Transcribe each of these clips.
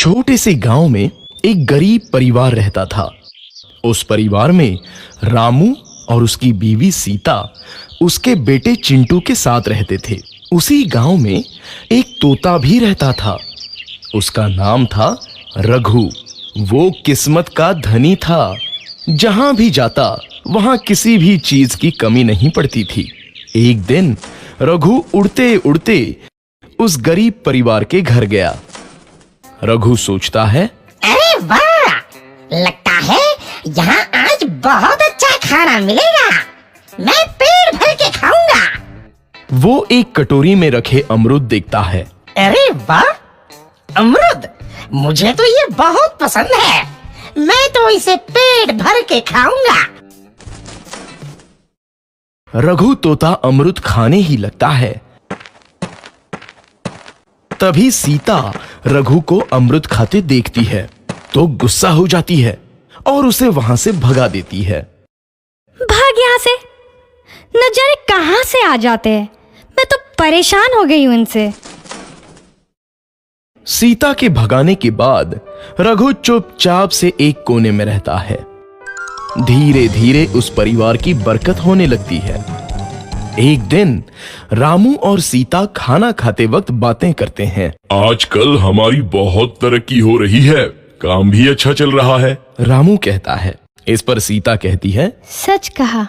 छोटे से गांव में एक गरीब परिवार रहता था। उस परिवार में रामू और उसकी बीवी सीता उसके बेटे चिंटू के साथ रहते थे। उसी गांव में एक तोता भी रहता था। उसका नाम था रघु। वो किस्मत का धनी था। जहां भी जाता वहां किसी भी चीज की कमी नहीं पड़ती थी। एक दिन रघु उड़ते उड़ते उस गरीब परिवार के घर गया। रघु सोचता है, अरे वाह, लगता है यहाँ आज बहुत अच्छा खाना मिलेगा। मैं पेट भर के खाऊंगा। वो एक कटोरी में रखे अमरूद देखता है। अरे वाह, अमरूद, मुझे तो ये बहुत पसंद है। मैं तो इसे पेट भर के खाऊंगा। रघु तोता अमरूद खाने ही लगता है। तभी सीता रघु को अमरूद खाते देखती है तो गुस्सा हो जाती है और उसे वहां से भगा देती है। भाग यहाँ से, न जाने कहां से आ जाते हैं। मैं तो परेशान हो गई हूं इनसे। सीता के भगाने के बाद रघु चुपचाप से एक कोने में रहता है। धीरे धीरे उस परिवार की बरकत होने लगती है। एक दिन रामू और सीता खाना खाते वक्त बातें करते हैं। आजकल हमारी बहुत तरक्की हो रही है, काम भी अच्छा चल रहा है। रामू कहता है। इस पर सीता कहती है, सच कहा,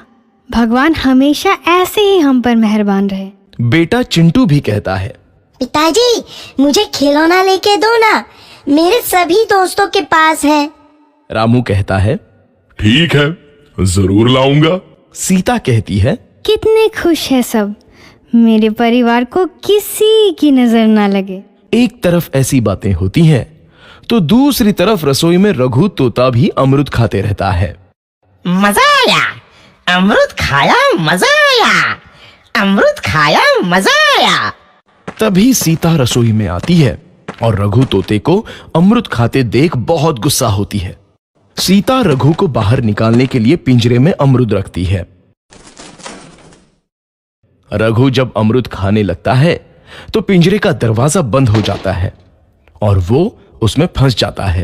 भगवान हमेशा ऐसे ही हम पर मेहरबान रहे। बेटा चिंटू भी कहता है, पिताजी, मुझे खिलौना लेके दो ना, मेरे सभी दोस्तों के पास है। रामू कहता है, ठीक है, जरूर लाऊंगा। सीता कहती है, कितने खुश है सब, मेरे परिवार को किसी की नजर ना लगे। एक तरफ ऐसी बातें होती हैं तो दूसरी तरफ रसोई में रघु तोता भी अमरूद खाते रहता है। मजा आया, अमरूद खाया, मजा आया, अमरूद खाया, मजा आया। तभी सीता रसोई में आती है और रघु तोते को अमरूद खाते देख बहुत गुस्सा होती है। सीता रघु को बाहर निकालने के लिए पिंजरे में अमरूद रखती है। रघु जब अमरूद खाने लगता है तो पिंजरे का दरवाजा बंद हो जाता है और वो उसमें फंस जाता है।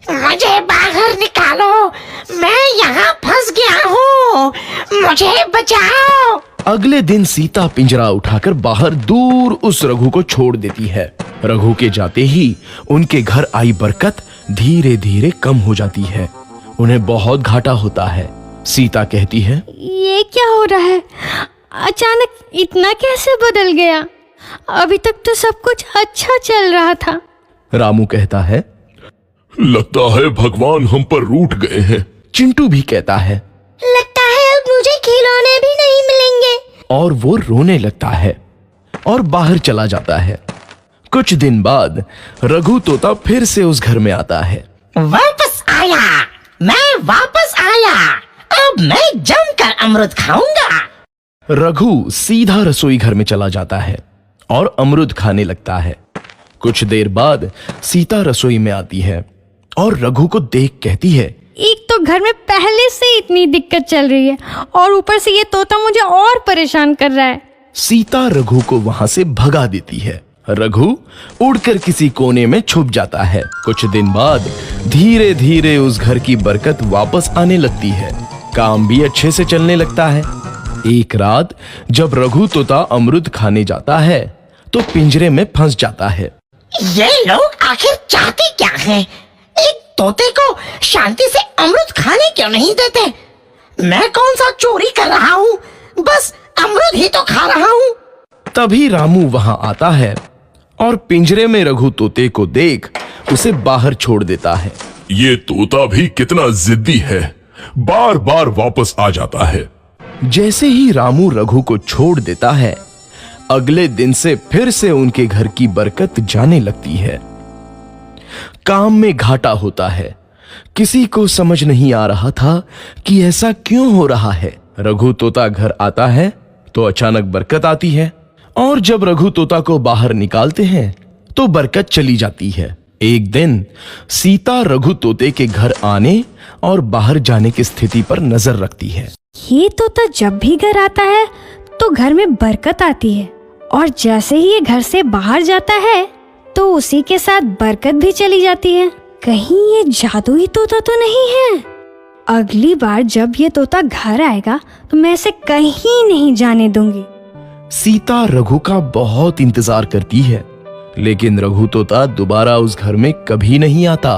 मुझे बाहर निकालो, मैं यहाँ फंस गया हूँ, मुझे बचाओ। अगले दिन सीता पिंजरा उठाकर बाहर दूर उस रघु को छोड़ देती है। रघु के जाते ही उनके घर आई बरकत धीरे धीरे कम हो जाती है। उन्हें बहुत घाटा होता है। सीता कहती है, ये क्या हो रहा है? अचानक इतना कैसे बदल गया? अभी तक तो सब कुछ अच्छा चल रहा था। रामू कहता है, लगता है भगवान हम पर रूठ गए हैं। चिंटू भी कहता है, लगता है अब मुझे खिलौने भी नहीं मिलेंगे। और वो रोने लगता है और बाहर चला जाता है। कुछ दिन बाद रघु तोता फिर से उस घर में आता है। वापस आया, मैं वापस आया। अब मैं जमकर अमरूद खाऊंगा। रघु सीधा रसोई घर में चला जाता है और अमरूद खाने लगता है। कुछ देर बाद सीता रसोई में आती है और रघु को देख कहती है, एक तो घर में पहले से इतनी दिक्कत चल रही है और ऊपर से ये तोता मुझे और परेशान कर रहा है। सीता रघु को वहां से भगा देती है। रघु उड़कर किसी कोने में छुप जाता है। कुछ दिन बाद धीरे धीरे उस घर की बरकत वापस आने लगती है। काम भी अच्छे से चलने लगता है। एक रात जब रघु तोता अमरूद खाने जाता है तो पिंजरे में फंस जाता है। ये लोग आखिर चाहते क्या हैं? एक तोते को शांति से अमरूद खाने क्यों नहीं देते? मैं कौन सा चोरी कर रहा हूँ? बस अमरूद ही तो खा रहा हूँ। तभी रामू वहां आता है और पिंजरे में रघु तोते को देख उसे बाहर छोड़ देता है। ये तोता भी कितना जिद्दी है, बार बार वापस आ जाता है। जैसे ही रामू रघु को छोड़ देता है, अगले दिन से फिर से उनके घर की बरकत जाने लगती है। काम में घाटा होता है। किसी को समझ नहीं आ रहा था कि ऐसा क्यों हो रहा है। रघु तोता घर आता है तो अचानक बरकत आती है और जब रघु तोता को बाहर निकालते हैं तो बरकत चली जाती है। एक दिन सीता रघु तोते के घर आने और बाहर जाने की स्थिति पर नजर रखती है। ये तोता जब भी घर आता है तो घर में बरकत आती है और जैसे ही ये घर से बाहर जाता है तो उसी के साथ बरकत भी चली जाती है। कहीं ये जादुई तोता तो नहीं है? अगली बार जब ये तोता घर आएगा तो मैं इसे कहीं नहीं जाने दूंगी। सीता रघु का बहुत इंतजार करती है, लेकिन रघु तोता दोबारा उस घर में कभी नहीं आता।